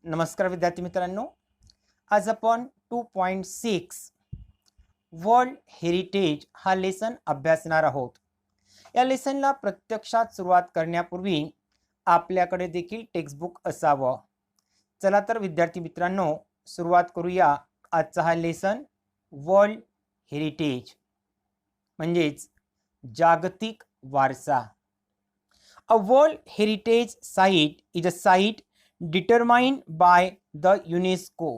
नमस्कार विद्यार्थी मित्रांनो, आज आपण 2.6 वर्ल्ड हेरिटेज हा लेसन अभ्यासणार आहोत. या लेसनला प्रत्यक्षात सुरुवात करण्यापूर्वी आपल्याकडे देखील टेक्स्टबुक असावं. चला तर विद्यार्थी मित्रांनो, सुरुवात करूया आजचा हा लेसन. वर्ल्ड हेरिटेज म्हणजेच जागतिक वारसा. A World Heritage Site is a site determined by the UNESCO.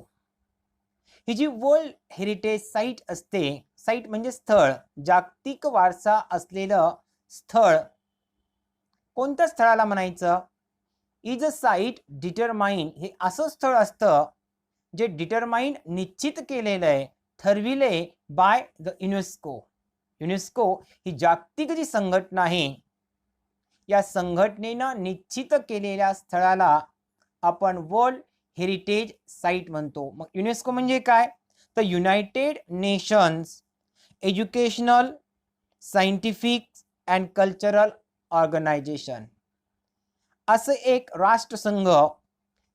ही जी वर्ल्ड हेरिटेज साईट असते, साईट म्हणजे स्थळ, जागतिक वारसा असलेलं स्थळ. कोणत्या स्थळाला म्हणायचं? Is a site determined. हे असं स्थळ असतं जे डिटरमाइंड निश्चित केलेलं आहे, ठरविले बाय द युनेस्को. युनेस्को ही जागतिक जी संघटना आहे, या संघटनेनं निश्चित केलेल्या स्थळाला आपण वर्ल्ड हेरिटेज साईट म्हणतो. मग युनेस्को म्हणजे काय? तर United nations educational, scientific and cultural organisation. असं एक राष्ट्रसंघ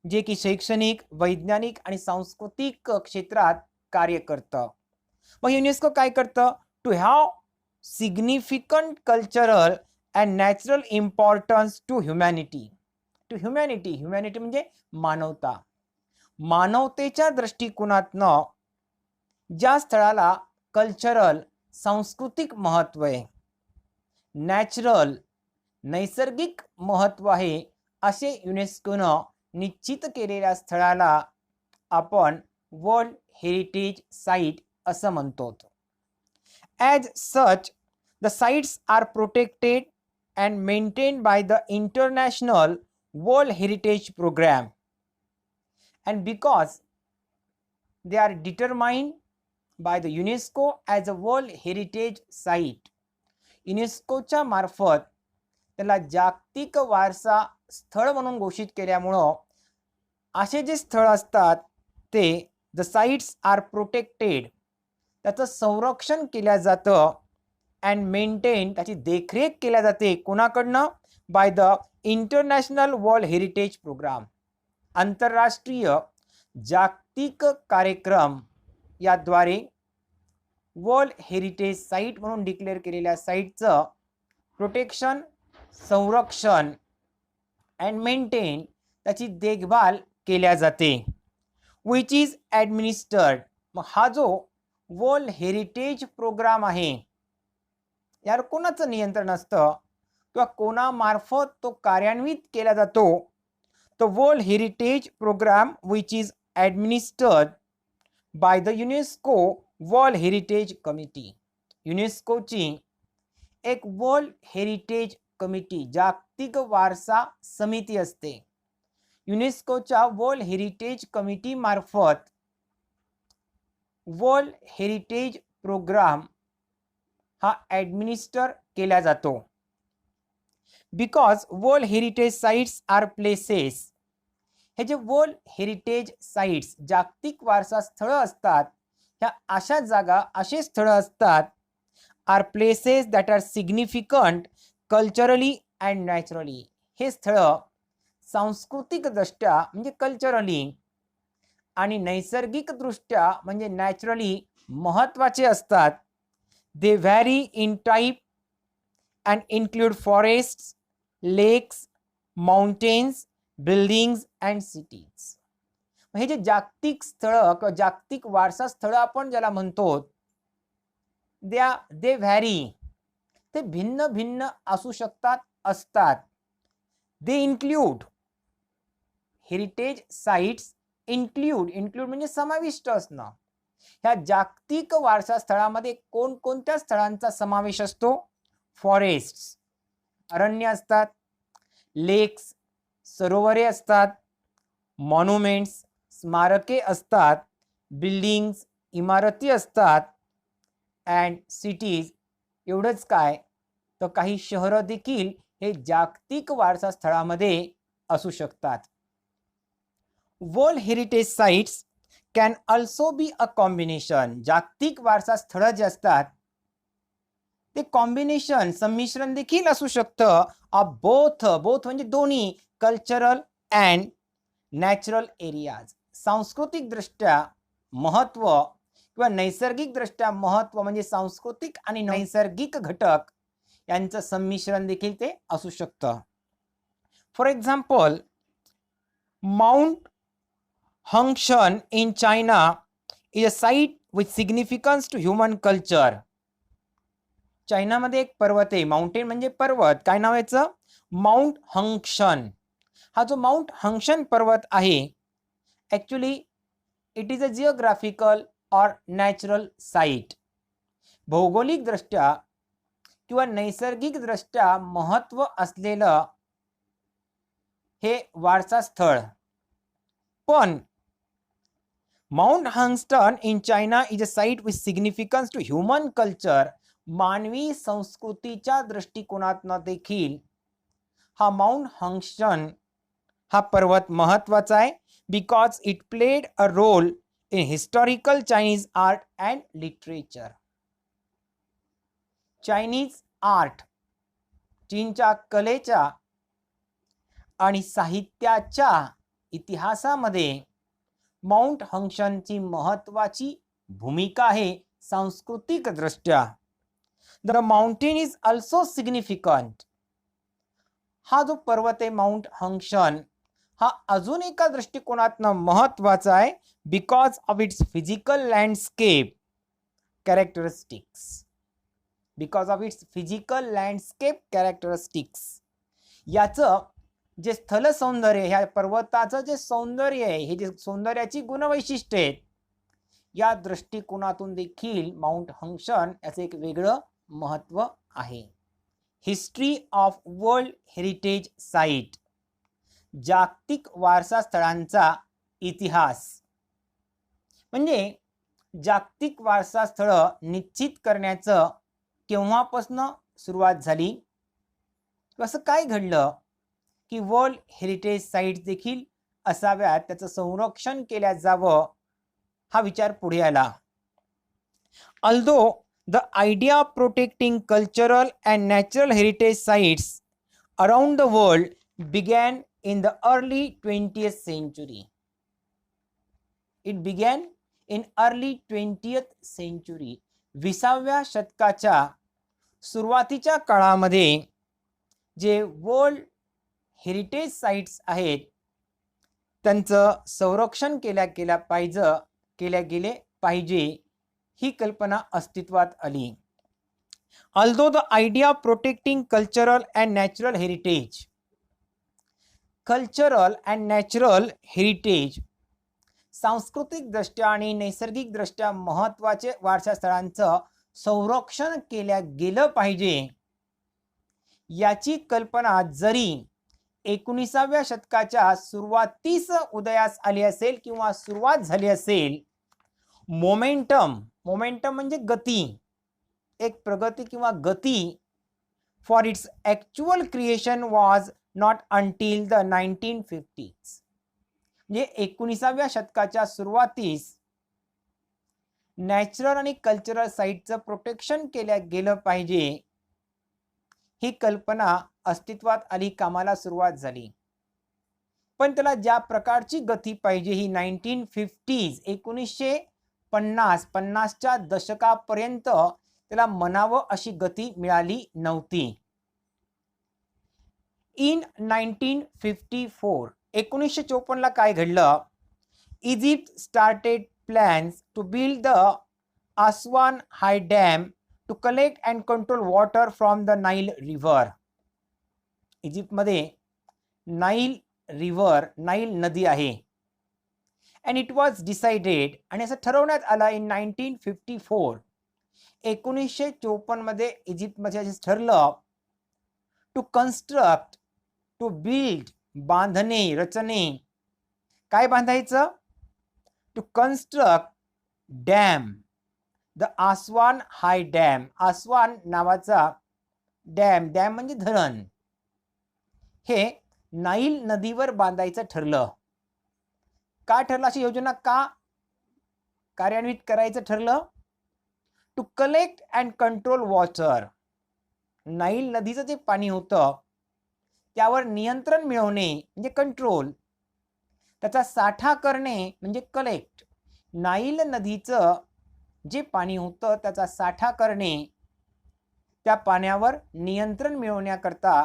जे की शैक्षणिक, वैज्ञानिक आणि सांस्कृतिक क्षेत्रात कार्य करतं. मग युनेस्को काय करतं? To have significant cultural and natural importance to humanity. To humanity, humanity म्हणजे मानवता. मानवतेच्या दृष्टिकोनातनं ज्या स्थळाला कल्चरल, सांस्कृतिक महत्व आहे, नॅचरल, नैसर्गिक महत्व आहे, असे युनेस्कोनं निश्चित केलेल्या स्थळाला आपण वर्ल्ड हेरिटेज साईट असं म्हणतो. As such the sites are protected and maintained by the International World Heritage Program, and because they are determined by the UNESCO as a World Heritage Site, युनेस्कोच्या मार्फत त्याला जागतिक वारसा स्थळ म्हणून घोषित केल्यामुळं असे जे स्थळ असतात ते द साइट्स आर प्रोटेक्टेड, त्याचं संरक्षण केलं जातं, अँड मेंटेन, त्याची देखरेख केल्या जाते. कोणाकडनं? By the international world heritage programme. आंतरराष्ट्रीय जागतिक कार्यक्रम याद्वारे वर्ल्ड हेरिटेज साईट म्हणून डिक्लेअर केलेल्या साईटचं प्रोटेक्शन, संरक्षण अँड मेंटेन, त्याची देखभाल केल्या जाते. Which is administered. मग हा जो वर्ल्ड हेरिटेज प्रोग्राम आहे, यावर कोणाचं नियंत्रण असतं किंवा कोणामार्फत तो कार्यान्वित केला जातो? तो world heritage programme which is administered by the UNESCO world heritage committee. युनेस्कोची एक वर्ल्ड हेरिटेज कमिटी, जागतिक वारसा समिती असते. युनेस्कोच्या वर्ल्ड हेरिटेज कमिटी मार्फत वर्ल्ड हेरिटेज प्रोग्राम हा ॲडमिनिस्टर केला जातो. Because world heritage sites are places. हे जे वर्ल्ड हेरिटेज साइट्स, जागतिक वारसा स्थळं असतात, ह्या अशा जागा, असे स्थळं असतात, are places that are significant culturally and naturally. हे स्थळं सांस्कृतिकदृष्ट्या म्हणजे कल्चरली आणि नैसर्गिकदृष्ट्या म्हणजे नॅचरली महत्त्वाचे असतात. They vary in type and include forests, lakes, mountains, buildings and cities. हे जे जागतिक स्थळं किंवा जागतिक वारसा स्थळं आपण ज्याला म्हणतो, दे व्हॅरी, ते भिन्न भिन्न असू शकतात, असतात. दे इन्क्लूड, हेरिटेज साइट्स इन्क्लूड म्हणजे समाविष्ट असणं. ह्या जागतिक वारसा स्थळामध्ये कोणकोणत्या स्थळांचा समावेश असतो? फॉरेस्ट्स, अरण्य असतात, लेक्स, सरोवरे असतात, मॉन्युमेंट्स, स्मारके असतात, बिल्डिंग्स, इमारती असतात, अँड सिटीज. एवढंच काय, तर काही शहरं देखील हे जागतिक वारसा स्थळामध्ये असू शकतात. World heritage sites can also be a combination. जागतिक वारसा स्थळं जे असतात ते कॉम्बिनेशन, संमिश्रण देखील असू शकतं ऑफ बोथ. बोथ म्हणजे दोन्ही, कल्चरल अँड नॅचरल एरियाज, सांस्कृतिकदृष्ट्या महत्त्व किंवा नैसर्गिकदृष्ट्या महत्त्व म्हणजे सांस्कृतिक आणि नैसर्गिक घटक यांचं संमिश्रण देखील ते असू शकतं. For example, mount Hengshan in China is a site with significance to human culture. चायनामध्ये एक पर्वत आहे, माउंटेन म्हणजे पर्वत, काय नाव याचं? Mount Hengshan. हा जो माउंट हंगशन पर्वत आहे, actually it is a geographical or natural site. भौगोलिकदृष्ट्या किंवा नैसर्गिकदृष्ट्या महत्त्व असलेलं हे वारसा स्थळ. पण mount Hengshan in China is a site with significance to human culture. मानवी संस्कृतीच्या दृष्टिकोनातनं देखील हा माउंट हंगशन हा पर्वत महत्त्वाचा आहे, because it played a role in historical Chinese art and literature. Chinese art, चीनच्या कलेच्या आणि साहित्याच्या इतिहासामध्ये माउंट हंगशनची महत्त्वाची भूमिका आहे सांस्कृतिक दृष्ट्या. The mountain is also significant. हा जो पर्वत आहे माउंट हंगशन हा अजून एका दृष्टिकोनातनं महत्त्वाचा आहे, because of its physical landscape characteristics. Because of its physical landscape characteristics. याचं जे स्थल सौंदर्य, ह्या पर्वताचं जे सौंदर्य आहे, हे जे सौंदर्याची गुणवैशिष्ट्ये आहेत, या दृष्टिकोनातून देखील माउंट हंगशन याचं एक वेगळं महत्त्व आहे. History of world heritage site, जागतिक वारसा स्थळांचा इतिहास. म्हणजे जागतिक वारसा स्थळ निश्चित करण्याचं केव्हापासून सुरुवात झाली, असं काय घडलं की वर्ल्ड हेरिटेज साईट्स देखील असाव्यात, त्याचं संरक्षण केल्या जावं, हा विचार पुढे आला. Although the idea of protecting cultural and natural heritage sites around the world began in the early 20th century. It began in early 20th century. 20व्या शतकाच्या सुरुवातीच्या काळामध्ये जे वर्ल्ड हेरिटेज साइट्स आहेत त्यांचं संरक्षण केल्या गेले पाहिजे, ही कल्पना अस्तित्वात आली. Although the idea of protecting cultural and natural heritage, cultural and natural heritage, सांस्कृतिक दृष्ट्या आणि नैसर्गिक दृष्ट्या महत्त्वाचे वारसा स्थळांचं संरक्षण केलं गेलं पाहिजे, याची कल्पना जरी 19व्या शतकाच्या सुरुवातीस उदयास आली असेल किंवा सुरुवात झाली असेल, मोमेंटम म्हणजे गती, एक प्रगती किंवा गती for its actual creation was not until the 1950s. म्हणजे 19व्या शतकाच्या सुरुवातीस नॅचरल आणि कल्चरल साईटचं प्रोटेक्शन केलं गेलं पाहिजे, ही कल्पना अस्तित्वात आली, कामाला सुरुवात झाली. पण त्याला ज्या प्रकारची गती पाहिजे, ही 1950s 1950च्या दशकापर्यंत त्याला म्हणावं अशी गती मिळाली नव्हती. इन 1954 1954ला काय घडलं? Egypt started plans to build the Aswan high dam to collect and control water from the Nile river. इजिप्तमध्ये नाईल नदी आहे. अँड इट वॉज डिसाइडेड, आणि असं ठरवण्यात आलं इन 1954 1954 मध्ये इजिप्तमध्ये असं ठरलं टू कन्स्ट्रक्ट, टू बिल्ड, बांधणे, रचने. काय बांधायचं? To construct dam, the Aswan high dam. Aswan नावाचा डॅम म्हणजे धरण, हे नाईल नदीवर बांधायचं ठरलं. का ठरलं? अशी योजना का कार्यान्वित करायचं ठरलं? To collect and control water. Nile नदीचं जे पाणी होतं त्यावर नियंत्रण मिळवणे म्हणजे कंट्रोल. त्याचा साठा करणे म्हणजे कलेक्ट. नाईल नदीचं जे पाणी होतं त्याचा साठा करणे, त्या पाण्यावर नियंत्रण मिळवण्याकरता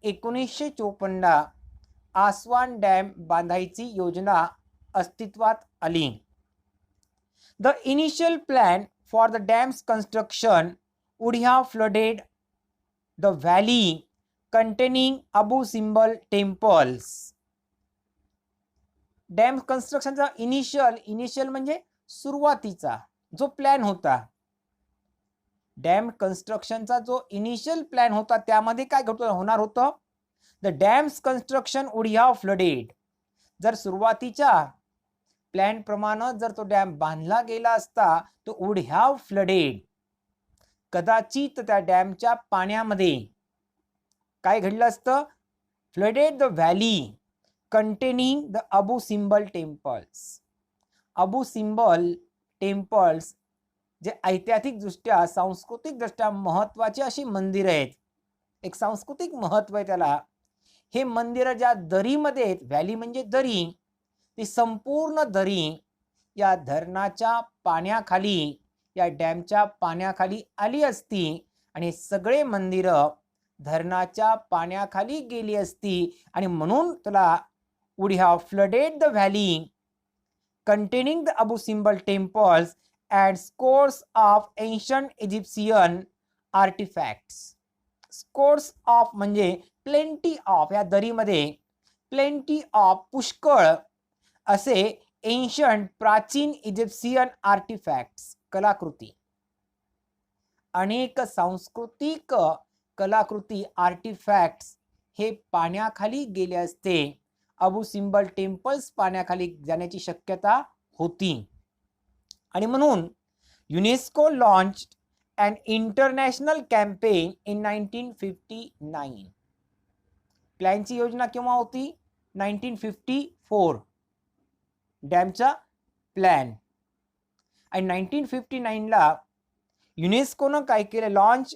1954 आसवान डॅम बांधायची योजना अस्तित्वात आली. The initial plan for the dam's construction would have flooded the valley containing Abu Simbel temples. Dam कन्स्ट्रक्शनचा इनिशियल म्हणजे सुरुवातीचा जो प्लॅन होता, डॅम कन्स्ट्रक्शनचा जो इनिशियल प्लॅन होता त्यामध्ये काय होणार होतं, the dam's construction would have flooded. जर सुरुवातीच्या प्लॅन प्रमाणे जर तो डॅम बांधला गेला असता तो वुड हॅव फ्लडेड, कदाचित त्या डॅमच्या पाण्यामध्ये काय घडलं असतं, flooded the valley containing the Abu Simbel temples. Abu Simbel temples जे ऐतिहासिकदृष्ट्या सांस्कृतिकदृष्ट्या महत्वाची अशी मंदिर आहेत, एक सांस्कृतिक महत्व आहे त्याला. हे मंदिर ज्या दरीमध्ये आहेत, व्हॅली म्हणजे दरी, ती संपूर्ण दरी या धरणाच्या पाण्याखाली, या डॅमच्या पाण्याखाली आली असती आणि सगळे मंदिरं धरणाच्या पाण्याखाली गेली असती आणि म्हणून त्याला would have flooded the valley containing the Abu Simbel temples and scores of ancient Egyptian artifacts. Scores of म्हणजे plenty of, या दरीमध्ये plenty of पुष्कळ असे ancient प्राचीन इजिप्शियन आर्टिफॅक्ट्स कलाकृती, अनेक सांस्कृतिक कलाकृती आर्टिफॅक्ट्स हे पाण्याखाली गेले असते. अबू सिम्बल टेम्पल्स पाण्याखाली जाण्याची शक्यता होती आणि म्हणून UNESCO launched an international campaign in 1959. प्लॅनची योजना केव्हा होती, 1954 डॅमचा प्लॅन. आणि 1959ला युनेस्कोनं काय केलं, लॉन्च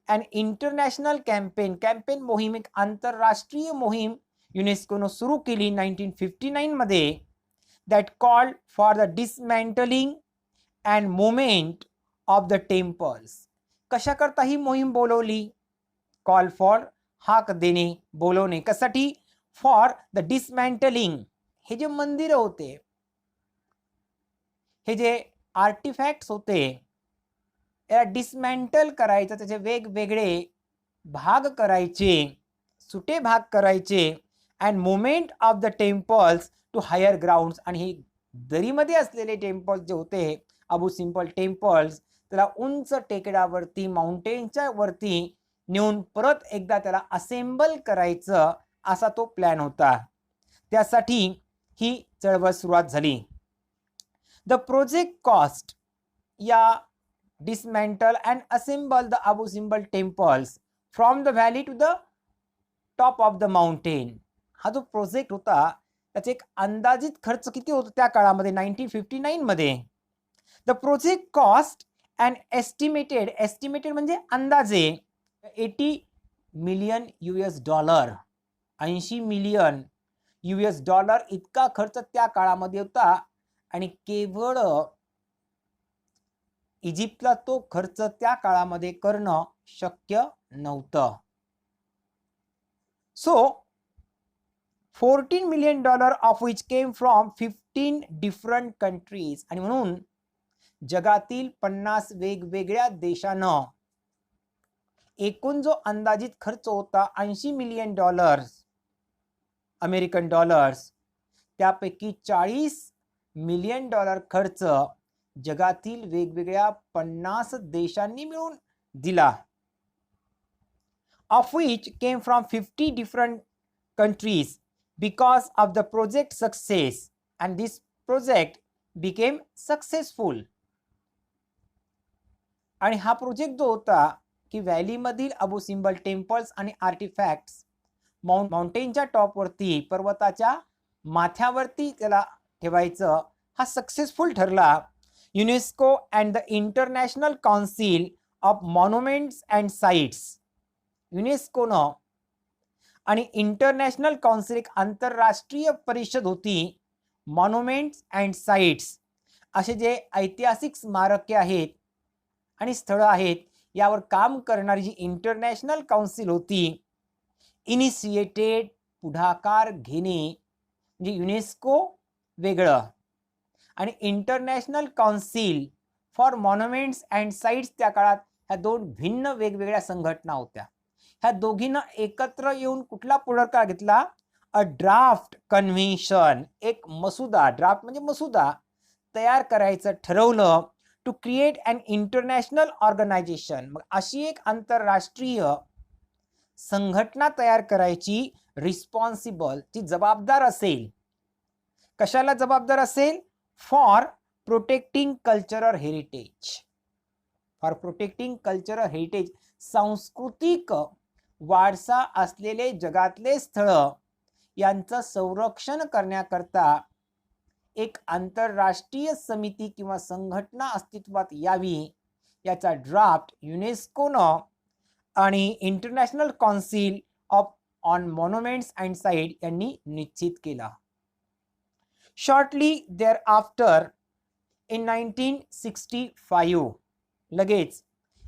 अन इंटरनॅशनल कॅम्पेन मोहीम, एक आंतरराष्ट्रीय मोहीम युनेस्कोनं सुरू केली 1959 मध्ये, that called for the dismantling and movement of the temples. कशा करता ही मोहीम बोलवली, कॉल फॉर हाक देणे, बोलवणे, कशासाठी, फॉर द डिसमॅन्टलिंग. हे जे मंदिर होते, हे जे आर्टिफॅक्ट्स होते, याला डिसमॅन्टल करायचं, त्याचे वेगवेगळे भाग करायचे, सुटे भाग करायचे, and movement of the temples to higher grounds. आणि हे दरीमध्ये असलेले टेम्पल्स जे होते, अबू सिम्बल टेम्पल्स, त्याला उंच टेकड्यावरती, माउंटेनच्या वरती नेऊन परत एकदा त्याला असेंबल करायचं, असा तो प्लॅन होता. त्यासाठी ही चळवळ सुरुवात झाली. द प्रोजेक्ट कॉस्ट या dismantle and assemble the Abu Simbel temples from the valley to the top of the mountain. हा जो प्रोजेक्ट होता त्याचा एक अंदाजित खर्च किती होता त्या काळामध्ये, 1959 मध्ये. The project cost and estimated म्हणजे अंदाजे $80 मिलियन, 80 मिलियन US इतका खर्च त्या काळामध्ये होता. आणि केवळ इजिप्तला तो खर्च त्या काळामध्ये करणं शक्य नव्हतं. So $14 million of which came from 15 different countries. आणि म्हणून जगातील 50 वेगवेगळ्या देशानं एकूण जो अंदाजित खर्च होता $80 मिलियन अमेरिकन डॉलर्स, त्यापैकी $40 मिलियन खर्च जगातील वेगवेगळ्या 50 देशांनी मिळून दिला. Of which came from 50 different countries because of the project success and this project became successful. आणि हा प्रोजेक्ट जो होता की व्हॅलीमधील अबू सिम्बल टेम्पल्स आणि आर्टिफॅक्ट्स माउंटेनच्या टॉपवरती, पर्वताच्या माथ्यावरती त्याला ठेवायचं, हा सक्सेसफुल ठरला. UNESCO and the International Council of Monuments and Sites, युनेस्कोनं आणि इंटरनॅशनल काउन्सिल एक आंतरराष्ट्रीय परिषद होती मॉन्युमेंट्स अँड साइट्स असे जे ऐतिहासिक स्मारके आहेत आणि स्थळं आहेत यावर काम करणारी जी इंटरनॅशनल काउन्सिल होती, इनिशिएटेड पुढाकार घेणे म्हणजे युनेस्को वेगळं आणि international council for monuments and sites त्या काळात ह्या दोन भिन्न वेगवेगळ्या संघटना होत्या. ह्या दोघींना एकत्र येऊन कुठला पुढाकार घेतला? अ ड्राफ्ट कन्व्हेन्शन, एक मसुदा, ड्राफ्ट म्हणजे मसुदा तयार करायचं ठरवलं to create an international organization. मग अशी एक आंतरराष्ट्रीय संघटना तयार करायची, रिस्पॉन्सिबल, ती जबाबदार असेल. कशाला जबाबदार असेल? For protecting cultural heritage. For protecting cultural heritage, सांस्कृतिक वारसा असलेले जगातले स्थळ यांचं संरक्षण करण्याकरता एक आंतरराष्ट्रीय समिती किंवा संघटना अस्तित्वात यावी याचा ड्राफ्ट युनेस्कोनं आणि international council on monuments and site यांनी निश्चित केला. शॉर्टली देअर आफ्टर इन 1965 लगेच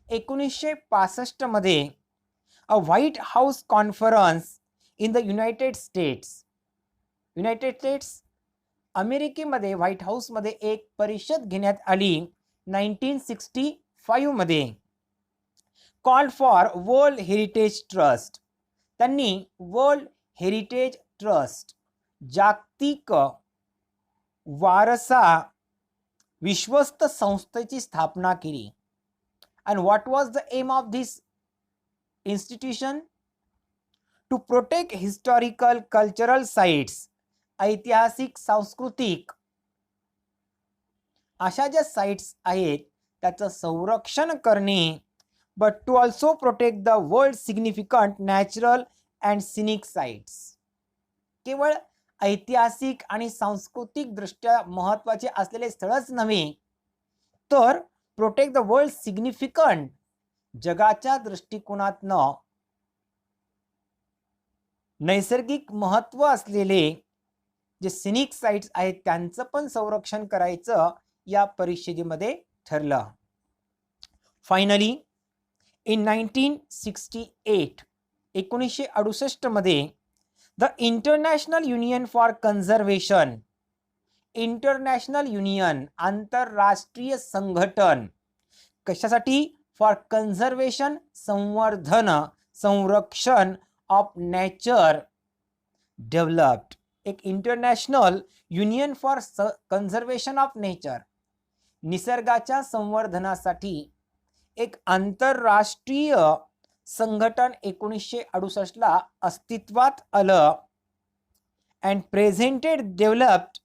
1965 मध्ये a White House conference in the United States अमेरिकेमध्ये व्हाईट हाऊसमध्ये एक परिषद घेण्यात आली 1965 मध्ये. Called for world heritage trust. त्यांनी वर्ल्ड हेरिटेज ट्रस्ट जागतिक वारसा विश्वस्त संस्थेची स्थापना केली. and what was the aim of this institution? To protect historical cultural sites, ऐतिहासिक सांस्कृतिक अशा ज्या साइट्स आहेत त्याचं संरक्षण करणे, but to also protect the world significant natural and scenic sites. केवळ ऐतिहासिक आणि सांस्कृतिक दृष्ट्या महत्त्वाचे असलेले स्थळच नव्हे तर प्रोटेक्ट द वर्ल्ड सिग्निफिकंट, जगाच्या दृष्टिकोनातनं नैसर्गिक महत्त्व असलेले जे सिनिक साइट्स आहेत त्यांचं पण संरक्षण करायचं या परिषदेमध्ये ठरलं. फायनली इन 1968 मध्ये the international union for conservation, international union आंतरराष्ट्रीय संघटन कशासाठी? फॉर कन्झर्वेशन, संवर्धन संरक्षण ऑफ नेचर डेव्हलप्ड. एक international union for conservation of nature, निसर्गाच्या संवर्धनासाठी एक आंतरराष्ट्रीय संघटन 1968 अस्तित्वात आलं. And presented developed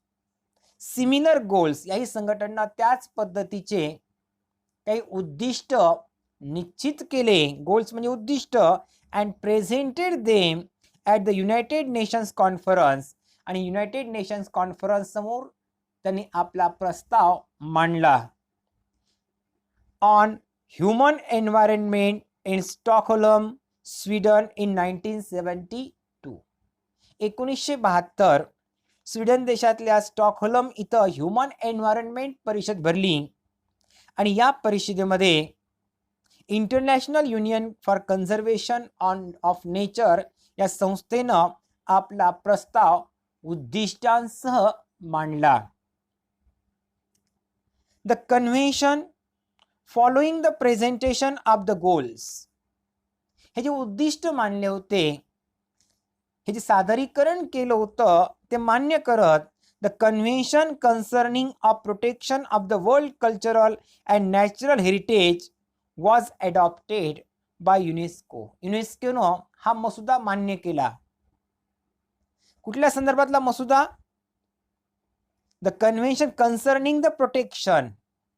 similar goals. याही संघटना त्याच पद्धतीचे काही उद्दिष्ट निश्चित केले, गोल्स म्हणजे उद्दिष्ट, and presented them at the United nations conference. आणि युनायटेड नेशन्स कॉन्फरन्स समोर त्यांनी आपला प्रस्ताव मांडला. On human environment in Stockholm, Sweden in 1972. 1972 Sweden देशातल्या स्टॉकहोल्म इथं ह्युमन एन्व्हायरमेंट परिषद भरली आणि या परिषदेमध्ये international union for conservation of nature या संस्थेनं आपला प्रस्ताव उद्दिष्टांसह मांडला. The convention following the presentation of the goals. हे जे उद्दिष्ट मानले होते, हे जे सादरीकरण केलं होतं ते मान्य करत the convention concerning of protection of the world cultural and natural heritage was adopted by UNESCO. युनेस्कोनं हा मसुदा मान्य केला. कुठल्या संदर्भातला मसुदा? The convention concerning the protection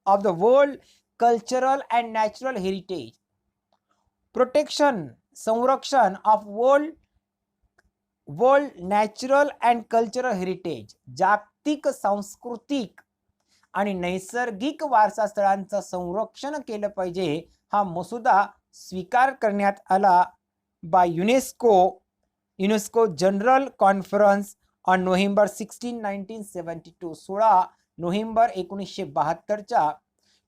of the world cultural and natural heritage. Protection, संरक्षण of world natural and cultural heritage, जागतिक सांस्कृतिक आणि नैसर्गिक वारसा स्थळांचं संरक्षण केलं पाहिजे. हा मसुदा स्वीकार करण्यात आला by UNESCO UNESCO general conference on November 16, 1972, 16 November 1972च्या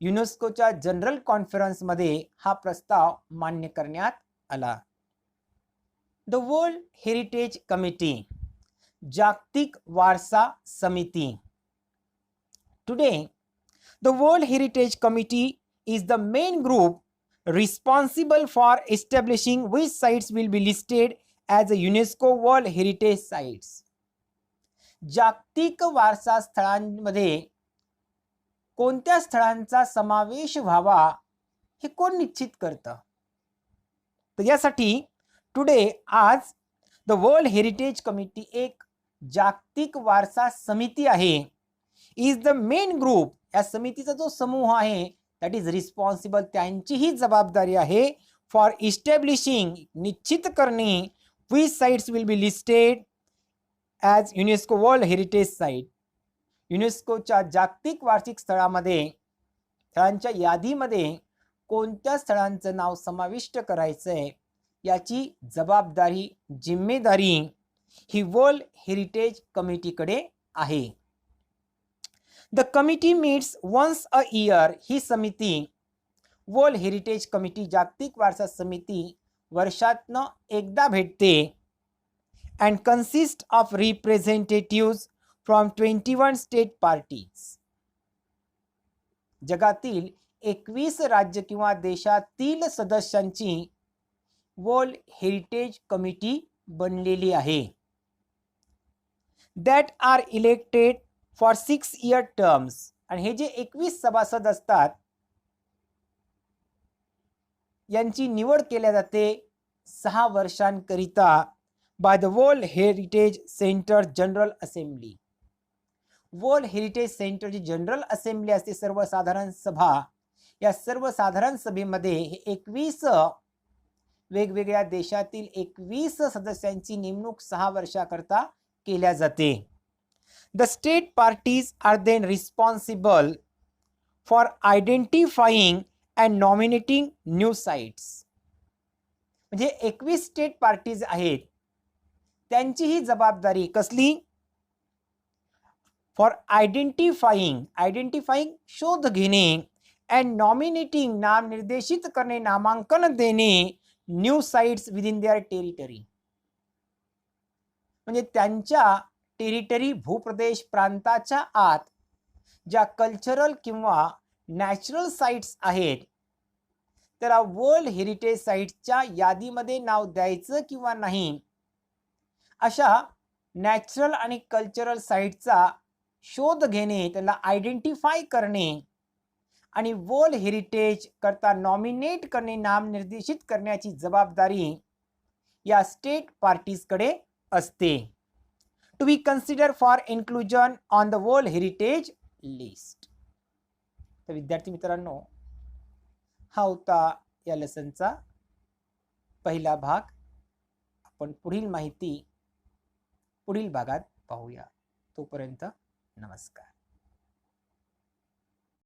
युनेस्कोच्या जनरल कॉन्फरन्समध्ये हा प्रस्ताव मान्य करण्यात आला. द वर्ल्ड हेरिटेज कमिटी, जागतिक वारसा समिती. Today the world heritage committee is the main group responsible for establishing which sites will be listed as a UNESCO World Heritage Sites. जागतिक वारसा स्थळांमध्ये कोणत्या स्थळांचा समावेश व्हावा हे कोण निश्चित करतं? तर यासाठी टुडे आज द वर्ल्ड हेरिटेज कमिटी एक जागतिक वारसा समिती आहे. इज द मेन ग्रुप, या समितीचा जो समूह आहे दॅट इज रिस्पॉन्सिबल, त्यांची ही जबाबदारी आहे फॉर इस्टॅब्लिशिंग, निश्चित करणे, which sites will be listed as UNESCO world heritage site. युनेस्कोच्या जागतिक वार्षिक स्थळांच्या यादीमध्ये कोणत्या स्थळांचं नाव समाविष्ट करायचंय याची जबाबदारी, जिम्मेदारी ही वर्ल्ड हेरिटेज कमिटीकडे आहे. The committee meets once a year. ही समिती, वर्ल्ड हेरिटेज कमिटी, जागतिक वारसा समिती वर्षातनं एकदा भेटते. And consist of representatives from 21 state parties. जगातील 21 राज्य किंवा देशातील सदस्यांची वर्ल्ड हेरिटेज कमिटी बनलेली आहे. That are elected for 6 year terms. आणि हे जे 21 सभासद असतात यांची निवड केल्या जाते 6 वर्षांकरिता by the world heritage centre general assembly. World heritage सेंटरची जनरल असेंब्ली असते, सर्वसाधारण सभा. या सर्वसाधारण सभेमध्ये हे 21 वेगवेगळ्या देशातील 21 सदस्यांची नेमणूक 6 वर्षाकरता केल्या जाते. The state parties are then responsible for identifying and nominating new sites. म्हणजे 21 स्टेट पार्टीज आहेत, त्यांची ही जबाबदारी कसली? फॉर आयडेंटिफाईंग शोध घेणे, अँड नॉमिनेटिंग नाम निर्देशित करणे, नामांकन देणे, new sites within their territory. म्हणजे त्यांच्या टेरिटरी, भूप्रदेश, प्रांताच्या आत ज्या कल्चरल किंवा नॅचरल साइट्स आहेत त्याला वर्ल्ड हेरिटेज साइट्सच्या यादीमध्ये नाव द्यायचं किंवा नाही, अशा नॅचरल आणि कल्चरल साइट्सचा शोध घेणे, त्याला आयडेंटिफाय करणे आणि वर्ल्ड हेरिटेज करता नॉमिनेट करणे, नाम निर्देशित करण्याची जबाबदारी या स्टेट पार्टीजकडे असते. To be considered for inclusion on the world heritage list. तर विद्यार्थी मित्रांनो, हा होता या लेसनचा पहिला भाग. आपण पुढील माहिती पुढील भागात पाहूया. तोपर्यंत नमस्कार.